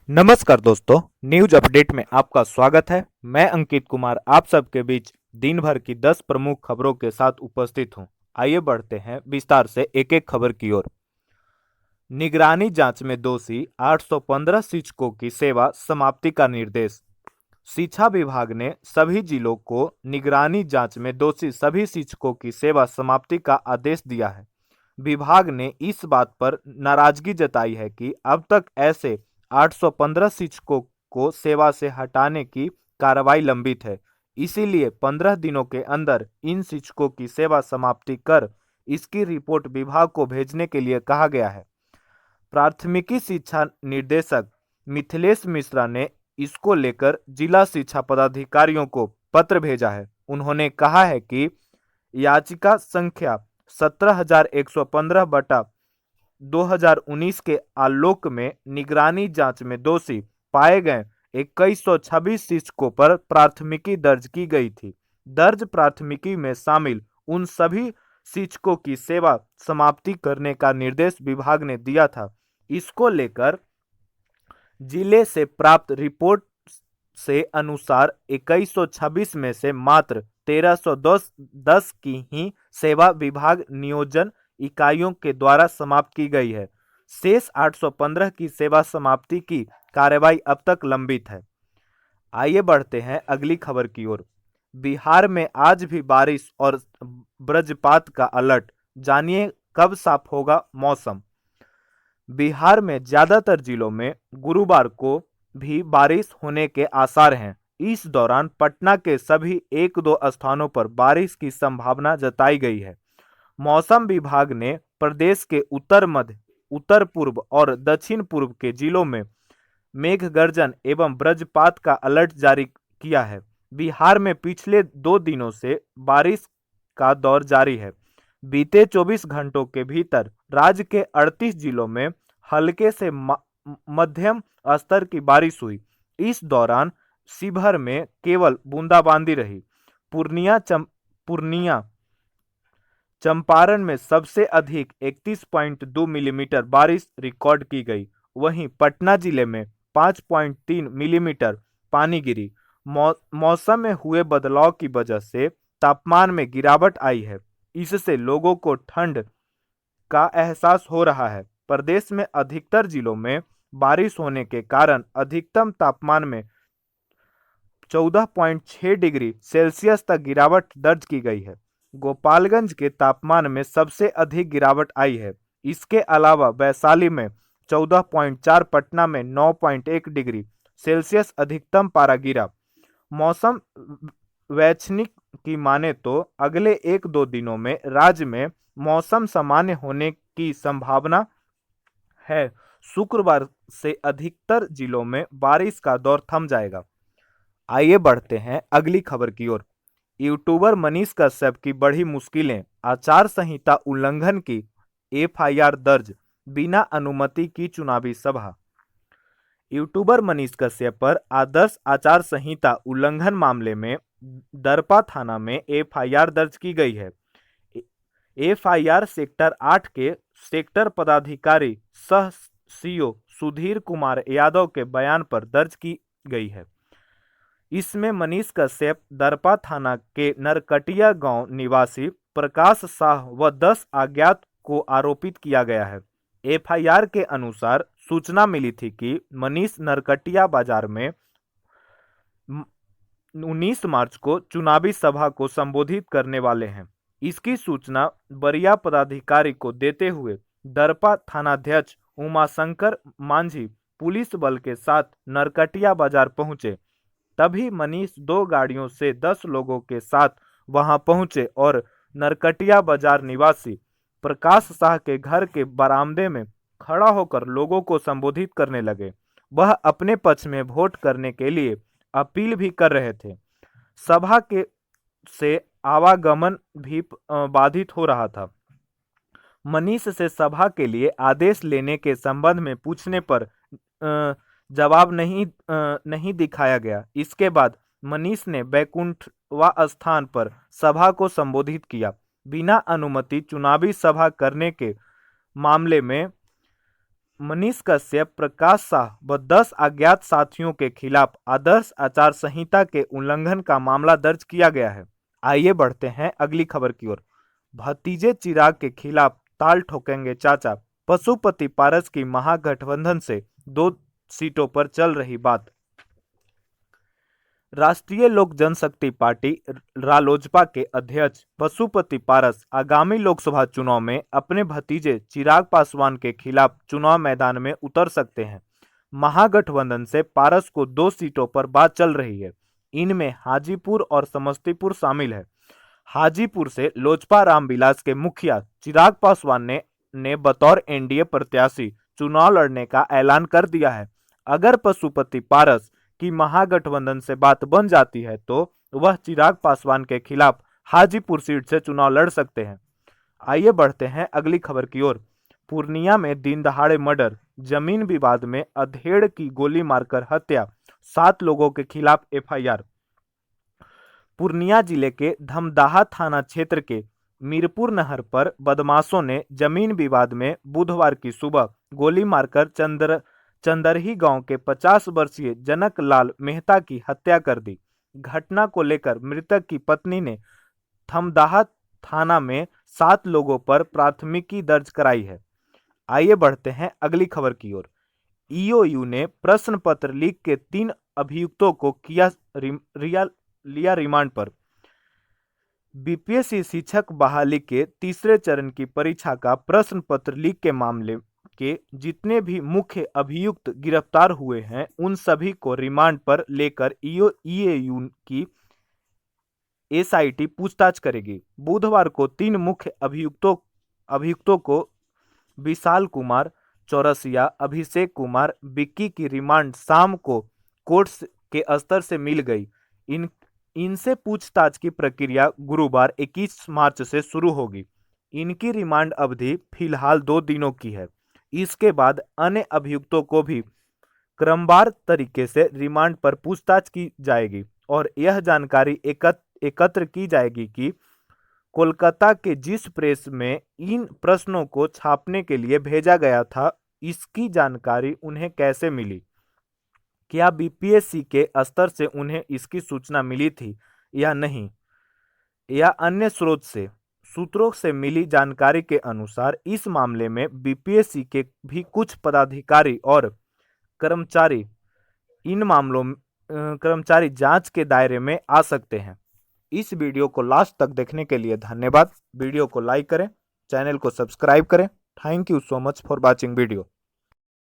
नमस्कार दोस्तों, news update में आपका स्वागत है। मैं अंकित कुमार आप सबके बीच दिन भर की 10 प्रमुख खबरों के साथ उपस्थित हूं। आइए बढ़ते हैं विस्तार से एक एक खबर की ओर। निगरानी जांच में दोषी 815 शिक्षकों की सेवा समाप्ति का निर्देश। शिक्षा विभाग ने सभी जिलों को निगरानी जांच में दोषी सभी शिक्षकों की सेवा समाप्ति का आदेश दिया है। विभाग ने इस बात पर नाराजगी जताई है कि अब तक ऐसे 815 शिक्षकों को सेवा से हटाने की कार्रवाई लंबित है। इसीलिए 15 दिनों के अंदर इन शिक्षकों की सेवा समाप्ति कर इसकी रिपोर्ट विभाग को भेजने के लिए कहा गया है। प्राथमिकी शिक्षा निदेशक मिथिलेश मिश्रा ने इसको लेकर जिला शिक्षा पदाधिकारियों को पत्र भेजा है। उन्होंने कहा है कि याचिका संख्या 17,115 बटा 2019 के आलोक में निगरानी जांच में दोषी पाए गए 2126 शिक्षकों पर प्राथमिकी दर्ज की गई थी। दर्ज प्राथमिकी में शामिल उन सभी शिक्षकों की सेवा समाप्ति करने का निर्देश विभाग ने दिया था। इसको लेकर जिले से प्राप्त रिपोर्ट से अनुसार 2126 में से मात्र 1310 की ही सेवा विभाग नियोजन इकाइयों के द्वारा समाप्त की गई है। शेष 815 की सेवा समाप्ति की कार्रवाई अब तक लंबित है। आइए बढ़ते हैं अगली खबर की ओर। बिहार में आज भी बारिश और वज्रपात का अलर्ट, जानिए कब साफ होगा मौसम। बिहार में ज्यादातर जिलों में गुरुवार को भी बारिश होने के आसार हैं। इस दौरान पटना के सभी एक दो स्थानों पर बारिश की संभावना जताई गई है। मौसम विभाग ने प्रदेश के उत्तर मध्य, उत्तर पूर्व और दक्षिण पूर्व के जिलों में मेघ गर्जन एवं वज्रपात का अलर्ट जारी किया है। बिहार में पिछले 2 दिनों से बारिश का दौर जारी है। बीते 24 घंटों के भीतर राज्य के 38 जिलों में हल्के से मध्यम स्तर की बारिश हुई। इस दौरान शिवहर में केवल बूंदाबांदी रही। पूर्णिया चंपारण में सबसे अधिक 31.2 मिलीमीटर बारिश रिकॉर्ड की गई। वहीं पटना जिले में 5.3 मिलीमीटर पानी गिरी। मौसम में हुए बदलाव की वजह से तापमान में गिरावट आई है। इससे लोगों को ठंड का एहसास हो रहा है। प्रदेश में अधिकतर जिलों में बारिश होने के कारण अधिकतम तापमान में 14.6 डिग्री सेल्सियस तक गिरावट दर्ज की गई है। गोपालगंज के तापमान में सबसे अधिक गिरावट आई है। इसके अलावा वैशाली में 14.4, पटना में 9.1 डिग्री सेल्सियस अधिकतम पारा गिरा। मौसम वैज्ञानिक की माने तो अगले 1-2 दिनों में राज्य में मौसम सामान्य होने की संभावना है। शुक्रवार से अधिकतर जिलों में बारिश का दौर थम जाएगा। आइए बढ़ते हैं अगली खबर की ओर। यूट्यूबर मनीष कश्यप की बढ़ी मुश्किलें, आचार संहिता उल्लंघन की एफआईआर दर्ज, बिना अनुमति की चुनावी सभा। यूट्यूबर मनीष कश्यप पर आदर्श आचार संहिता उल्लंघन मामले में दरपा थाना में एफआईआर दर्ज की गई है। एफआईआर सेक्टर 8 के सेक्टर पदाधिकारी सह सीओ सुधीर कुमार यादव के बयान पर दर्ज की गई है। इसमें मनीष कश्यप, दरपा थाना के नरकटिया गांव निवासी प्रकाश शाह व 10 अज्ञात को आरोपित किया गया है। एफआईआर के अनुसार सूचना मिली थी कि मनीष नरकटिया बाजार में 19 मार्च को चुनावी सभा को संबोधित करने वाले हैं। इसकी सूचना वरीय पदाधिकारी को देते हुए दरपा थानाध्यक्ष उमाशंकर मांझी पुलिस बल के साथ नरकटिया बाजार पहुंचे। तभी मनीष 2 गाड़ियों से 10 लोगों के साथ वहां पहुंचे और नरकटिया बाजार निवासी प्रकाश शाह के घर के बरामदे में खड़ा होकर लोगों को संबोधित करने लगे। वह अपने पक्ष में वोट करने के लिए अपील भी कर रहे थे। सभा के से आवागमन भी बाधित हो रहा था। मनीष से सभा के लिए आदेश लेने के संबंध में पूछने पर जवाब नहीं दिखाया गया। इसके बाद मनीष ने बैकुंठवा स्थान पर सभा को संबोधित किया। बिना अनुमति चुनावी सभा करने के मामले में मनीष कश्यप, प्रकाश शाह व 10 अज्ञात साथियों के खिलाफ आदर्श आचार संहिता के उल्लंघन का मामला दर्ज किया गया है। आइए बढ़ते हैं अगली खबर की ओर। भतीजे चिराग के खिलाफ ताल ठोकेंगे चाचा, पशुपति पारस की महागठबंधन से 2 सीटों पर चल रही बात। राष्ट्रीय लोक जनशक्ति पार्टी रालोजपा के अध्यक्ष पशुपति पारस आगामी लोकसभा चुनाव में अपने भतीजे चिराग पासवान के खिलाफ चुनाव मैदान में उतर सकते हैं। महागठबंधन से पारस को 2 सीटों पर बात चल रही है। इनमें हाजीपुर और समस्तीपुर शामिल है। हाजीपुर से लोजपा रामविलास के मुखिया चिराग पासवान ने बतौर एनडीए प्रत्याशी चुनाव लड़ने का ऐलान कर दिया है। अगर पशुपति पारस की महागठबंधन से बात बन जाती है तो वह चिराग पासवान के खिलाफ हाजीपुर सीट से चुनाव लड़ सकते हैं। आइए बढ़ते हैं अगली खबर की ओर। पूर्णिया में दिन दहाड़े मर्डर, जमीन विवाद में अधेड़ की गोली मारकर हत्या, 7 लोगों के खिलाफ एफआईआर। पूर्णिया जिले के धमदाहा थाना क्षेत्र के मीरपुर नहर पर बदमाशों ने जमीन विवाद में बुधवार की सुबह गोली मारकर चंदरही गांव के 50 वर्षीय जनक लाल मेहता की हत्या कर दी। घटना को लेकर मृतक की पत्नी ने धमदाहा थाना में 7 लोगों पर प्राथमिकी दर्ज कराई है। आइए बढ़ते हैं अगली खबर की ओर। ईओयू ने प्रश्न पत्र लीक के 3 अभियुक्तों को लिया रिमांड पर। बीपीएससी शिक्षक बहाली के तीसरे चरण की परीक्षा का प्रश्न पत्र लीक के मामले के जितने भी मुख्य अभियुक्त गिरफ्तार हुए हैं उन सभी को रिमांड पर लेकर ईओयू की एसआईटी पूछताछ करेगी। बुधवार को 3 मुख्य अभियुक्तों को विशाल कुमार चौरसिया, अभिषेक कुमार, विक्की की रिमांड शाम को कोर्ट के स्तर से मिल गई। इनसे पूछताछ की प्रक्रिया गुरुवार 21 मार्च से शुरू होगी। इनकी रिमांड अवधि फिलहाल 2 दिनों की है। इसके बाद अन्य अभियुक्तों को भी क्रमवार तरीके से रिमांड पर पूछताछ की जाएगी और यह जानकारी एकत्र की जाएगी कि कोलकाता के जिस प्रेस में इन प्रश्नों को छापने के लिए भेजा गया था, इसकी जानकारी उन्हें कैसे मिली। क्या बीपीएससी के स्तर से उन्हें इसकी सूचना मिली थी या नहीं, या अन्य सूत्रों से मिली जानकारी के अनुसार इस मामले में बीपीएससी के भी कुछ पदाधिकारी और कर्मचारी कर्मचारी जांच के दायरे में आ सकते हैं। इस वीडियो को लास्ट तक देखने के लिए धन्यवाद। वीडियो को लाइक करें, चैनल को सब्सक्राइब करें। Thank you so much for watching video.